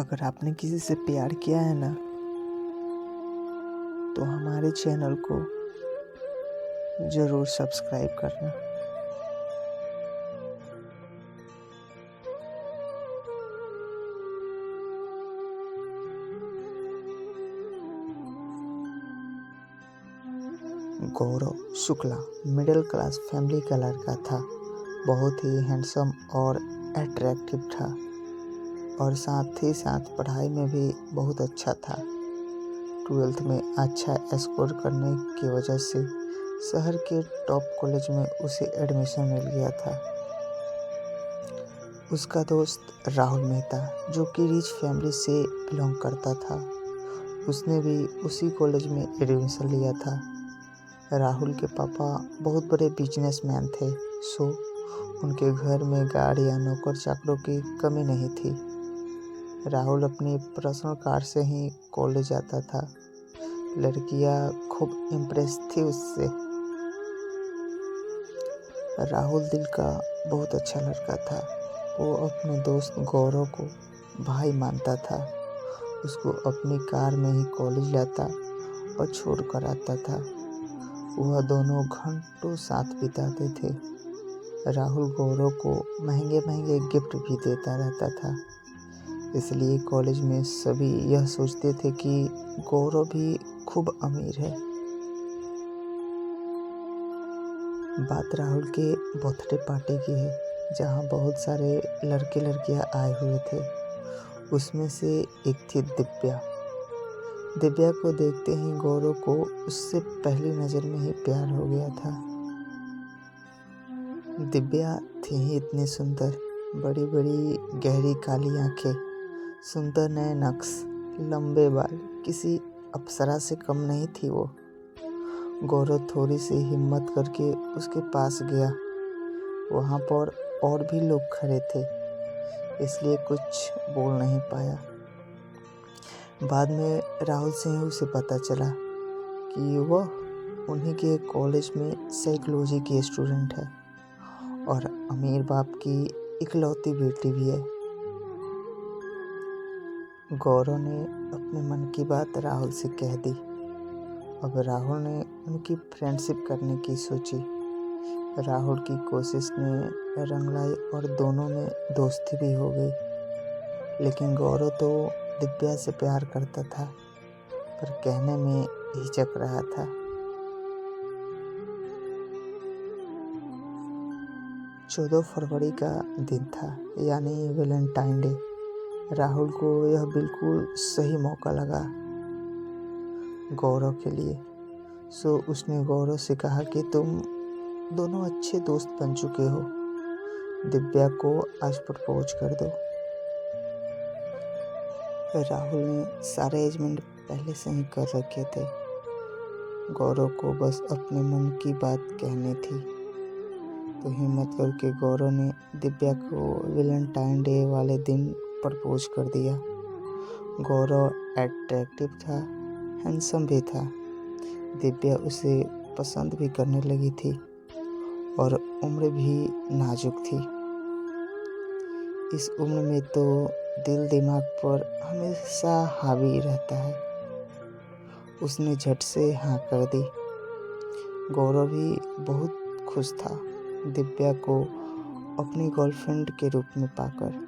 अगर आपने किसी से प्यार किया है ना, तो हमारे चैनल को ज़रूर सब्सक्राइब करना। गौरव शुक्ला मिडिल क्लास फैमिली का लड़का था। बहुत ही हैंडसम और अट्रैक्टिव था और साथ ही साथ पढ़ाई में भी बहुत अच्छा था। 12th में अच्छा स्कोर करने की वजह से शहर के टॉप कॉलेज में उसे एडमिशन मिल गया था। उसका दोस्त राहुल मेहता, जो कि रिच फैमिली से बिलोंग करता था, उसने भी उसी कॉलेज में एडमिशन लिया था। राहुल के पापा बहुत बड़े बिजनेसमैन थे, सो उनके घर में गाड़ी या नौकर चाकरों की कमी नहीं थी। राहुल अपनी पर्सनल कार से ही कॉलेज जाता था। लड़कियां खूब इम्प्रेस थी उससे। राहुल दिल का बहुत अच्छा लड़का था। वो अपने दोस्त गौरव को भाई मानता था। उसको अपनी कार में ही कॉलेज लाता और छोड़ कर आता था। वह दोनों घंटों साथ बिताते थे। राहुल गौरव को महंगे महंगे गिफ्ट भी देता रहता था। इसलिए कॉलेज में सभी यह सोचते थे कि गौरव भी खूब अमीर है। बात राहुल के बर्थडे पार्टी की है, जहां बहुत सारे लड़के लड़कियां आए हुए थे। उसमें से एक थी दिव्या। दिव्या को देखते ही गौरव को उससे पहली नज़र में ही प्यार हो गया था। दिव्या थी ही इतनी सुंदर, बड़ी बड़ी गहरी काली आंखें, सुंदर नए नक्श, लंबे बाल, किसी अप्सरा से कम नहीं थी वो। गौरव थोड़ी सी हिम्मत करके उसके पास गया। वहाँ पर और भी लोग खड़े थे, इसलिए कुछ बोल नहीं पाया। बाद में राहुल से ही उसे पता चला कि वह उन्हीं के कॉलेज में साइकोलॉजी की स्टूडेंट है और अमीर बाप की इकलौती बेटी भी है। गौरव ने अपने मन की बात राहुल से कह दी। अब राहुल ने उनकी फ्रेंडशिप करने की सोची। राहुल की कोशिश ने रंग लाई और दोनों में दोस्ती भी हो गई। लेकिन गौरव तो दिव्या से प्यार करता था, पर कहने में हिचक रहा था। 14 फरवरी का दिन था, यानी वैलेंटाइन डे। राहुल को यह बिल्कुल सही मौका लगा गौरव के लिए। सो उसने गौरव से कहा कि तुम दोनों अच्छे दोस्त बन चुके हो, दिव्या को आज प्रपोज कर दो। राहुल ने सारे अरेंजमेंट पहले से ही कर रखे थे। गौरव को बस अपने मन की बात कहनी थी। तो हिम्मत करके गौरव ने दिव्या को वैलेंटाइन डे वाले दिन प्रपोज कर दिया। गौरव अट्रैक्टिव था, हैंडसम भी था। दिव्या उसे पसंद भी करने लगी थी और उम्र भी नाजुक थी। इस उम्र में तो दिल दिमाग पर हमेशा हावी रहता है। उसने झट से हाँ कर दी। गौरव भी बहुत खुश था दिव्या को अपनी गर्लफ्रेंड के रूप में पाकर।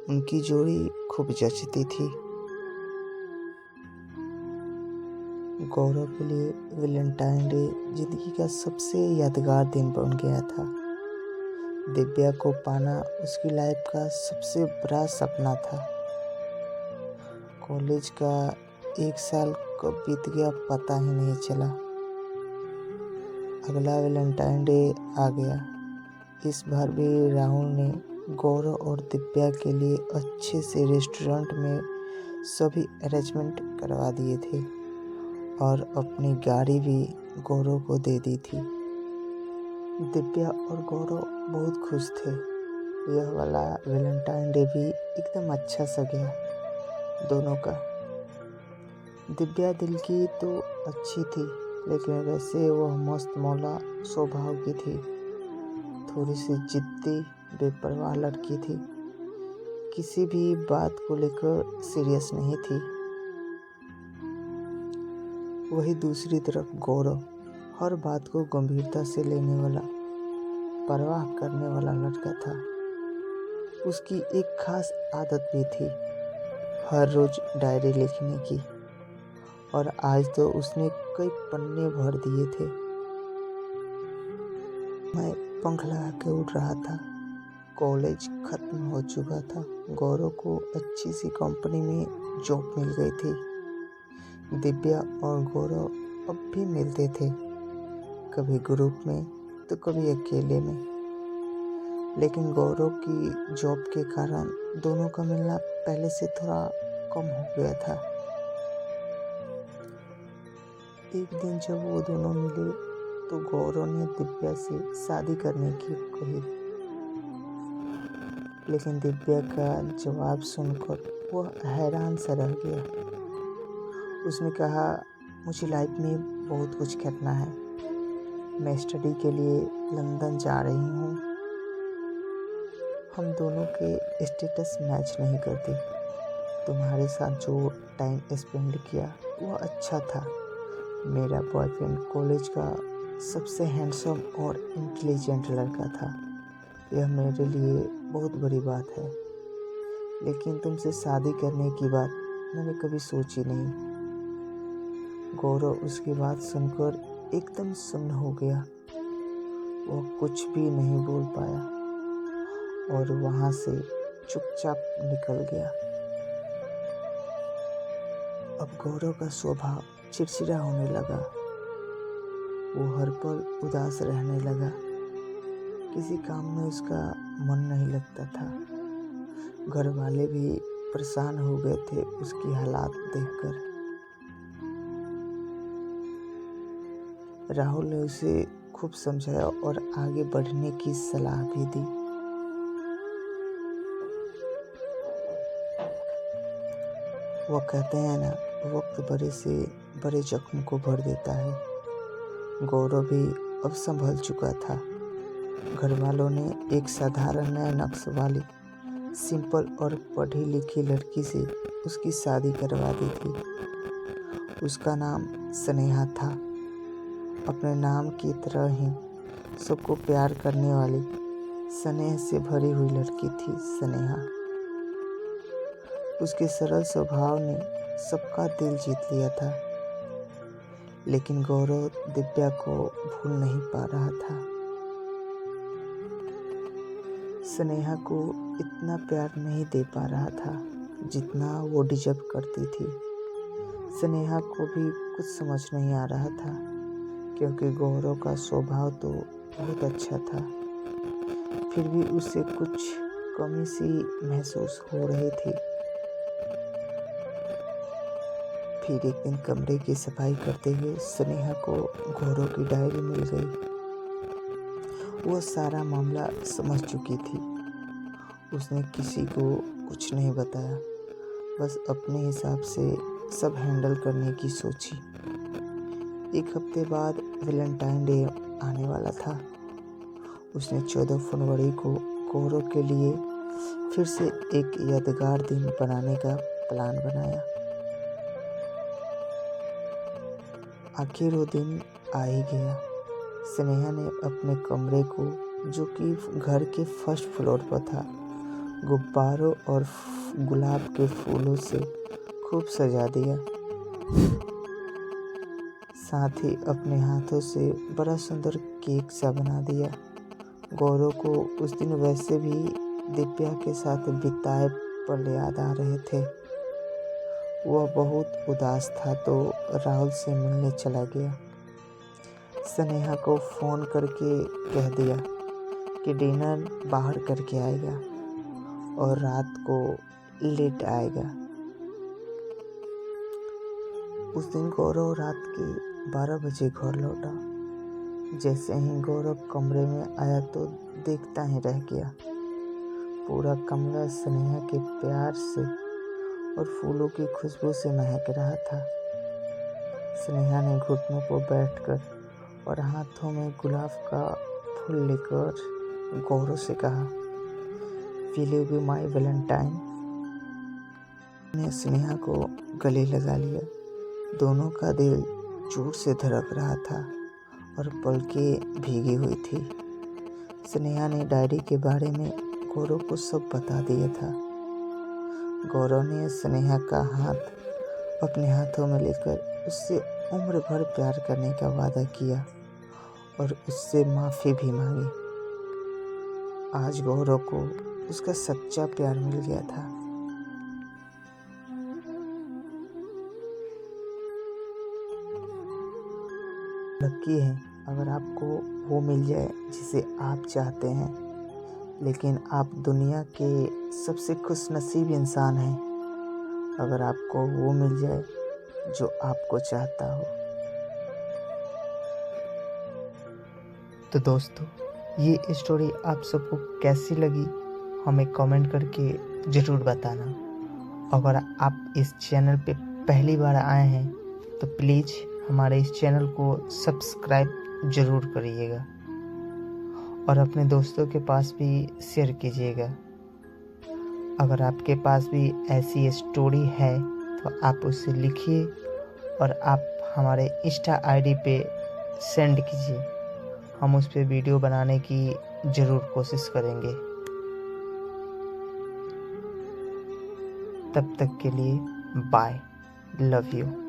उनकी जोड़ी खूब जचती थी। गौरव के लिए वैलेंटाइन डे जिंदगी का सबसे यादगार दिन बन गया था। दिव्या को पाना उसकी लाइफ का सबसे बड़ा सपना था। कॉलेज का 1 साल कब बीत गया पता ही नहीं चला। अगला वैलेंटाइन डे आ गया। इस बार भी राहुल ने गौरव और दिव्या के लिए अच्छे से रेस्टोरेंट में सभी अरेंजमेंट करवा दिए थे और अपनी गाड़ी भी गौरव को दे दी थी। दिव्या और गौरव बहुत खुश थे। यह वाला वैलेंटाइन डे भी एकदम अच्छा सा गया दोनों का। दिव्या दिल की तो अच्छी थी, लेकिन वैसे वह मस्त मौला स्वभाव की थी। थोड़ी सी जिद्दी बेपरवाह लड़की थी। किसी भी बात को लेकर सीरियस नहीं थी। वही दूसरी तरफ गौरव हर बात को गंभीरता से लेने वाला, परवाह करने वाला लड़का था। उसकी एक खास आदत भी थी, हर रोज डायरी लिखने की, और आज तो उसने कई पन्ने भर दिए थे। मैं पंख लगा के उड़ रहा था। कॉलेज खत्म हो चुका था। गौरव को अच्छी सी कंपनी में जॉब मिल गई थी। दिव्या और गौरव अब भी मिलते थे, कभी ग्रुप में तो कभी अकेले में। लेकिन गौरव की जॉब के कारण दोनों का मिलना पहले से थोड़ा कम हो गया था। एक दिन जब वो दोनों मिले तो गौरव ने दिव्या से शादी करने की कही, लेकिन दिव्या का जवाब सुनकर वह हैरान सा रह गया। उसने कहा, मुझे लाइफ में बहुत कुछ करना है। मैं स्टडी के लिए लंदन जा रही हूँ। हम दोनों के स्टेटस मैच नहीं करते। तुम्हारे साथ जो टाइम स्पेंड किया वह अच्छा था। मेरा बॉयफ्रेंड कॉलेज का सबसे हैंडसम और इंटेलिजेंट लड़का था। यह मेरे लिए बहुत बड़ी बात है, लेकिन तुमसे शादी करने की बात मैंने कभी सोची नहीं। गौरव उसकी बात सुनकर एकदम सुन्न हो गया। वह कुछ भी नहीं बोल पाया और वहां से चुपचाप निकल गया। अब गौरव का स्वभाव चिड़चिड़ा होने लगा। वो हर पल उदास रहने लगा। किसी काम में उसका मन नहीं लगता था। घर वाले भी परेशान हो गए थे उसकी हालात देखकर। राहुल ने उसे खूब समझाया और आगे बढ़ने की सलाह भी दी। वो कहते हैं ना, वक्त बड़े से बड़े जख्म को भर देता है। गौरव भी अब संभल चुका था। घर वालों ने एक साधारण नए नक्श वाली सिंपल और पढ़ी लिखी लड़की से उसकी शादी करवा दी थी। उसका नाम स्नेहा था। अपने नाम की तरह ही सबको प्यार करने वाली, स्नेह से भरी हुई लड़की थी स्नेहा। उसके सरल स्वभाव ने सबका दिल जीत लिया था। लेकिन गौरव दिव्या को भूल नहीं पा रहा था। स्नेहा को इतना प्यार नहीं दे पा रहा था जितना वो डिजर्व करती थी। स्नेहा को भी कुछ समझ नहीं आ रहा था, क्योंकि गौरव का स्वभाव तो बहुत अच्छा था। फिर भी उसे कुछ कमी सी महसूस हो रही थी। फिर एक दिन कमरे की सफाई करते हुए स्नेहा को गौरव की डायरी मिल गई। वह सारा मामला समझ चुकी थी। उसने किसी को कुछ नहीं बताया, बस अपने हिसाब से सब हैंडल करने की सोची। एक हफ्ते बाद वैलेंटाइन डे आने वाला था। उसने 14 फरवरी को गौरव के लिए फिर से एक यादगार दिन बनाने का प्लान बनाया। आखिर वो दिन आ ही गया। स्नेहा ने अपने कमरे को, जो कि घर के फर्स्ट फ्लोर पर था, गुब्बारों और गुलाब के फूलों से खूब सजा दिया। साथ ही अपने हाथों से बड़ा सुंदर केक सा बना दिया। गौरव को उस दिन वैसे भी दिव्या के साथ बिताए पल याद आ रहे थे। वह बहुत उदास था तो राहुल से मिलने चला गया। स्नेहा को फ़ोन करके कह दिया कि डिनर बाहर करके आएगा और रात को लेट आएगा। उस दिन गौरव रात के 12 बजे घर लौटा। जैसे ही गौरव कमरे में आया तो देखता ही रह गया। पूरा कमरा स्नेहा के प्यार से और फूलों की खुशबू से महक रहा था। स्नेहा ने घुटनों पर बैठकर और हाथों में गुलाब का फूल लेकर गौरव से कहा, "will you be my Valentine?" ने स्नेहा को गले लगा लिया। दोनों का दिल जोर से धड़क रहा था और पलकें भीगी हुई थी। स्नेहा ने डायरी के बारे में गौरव को सब बता दिया था। गौरव ने स्नेहा का हाथ अपने हाथों में लेकर उससे उम्र भर प्यार करने का वादा किया और उससे माफ़ी भी मांगी। आज गौरव को उसका सच्चा प्यार मिल गया था। लकी है अगर आपको वो मिल जाए जिसे आप चाहते हैं, लेकिन आप दुनिया के सबसे खुशनसीब इंसान हैं अगर आपको वो मिल जाए जो आपको चाहता हो। तो दोस्तों, ये स्टोरी आप सबको कैसी लगी हमें कमेंट करके ज़रूर बताना। अगर आप इस चैनल पे पहली बार आए हैं तो प्लीज़ हमारे इस चैनल को सब्सक्राइब ज़रूर करिएगा और अपने दोस्तों के पास भी शेयर कीजिएगा। अगर आपके पास भी ऐसी स्टोरी है तो आप उसे लिखिए और आप हमारे इंस्टा आईडी पे सेंड कीजिए। हम उस पर वीडियो बनाने की ज़रूर कोशिश करेंगे। तब तक के लिए बाय, लव यू।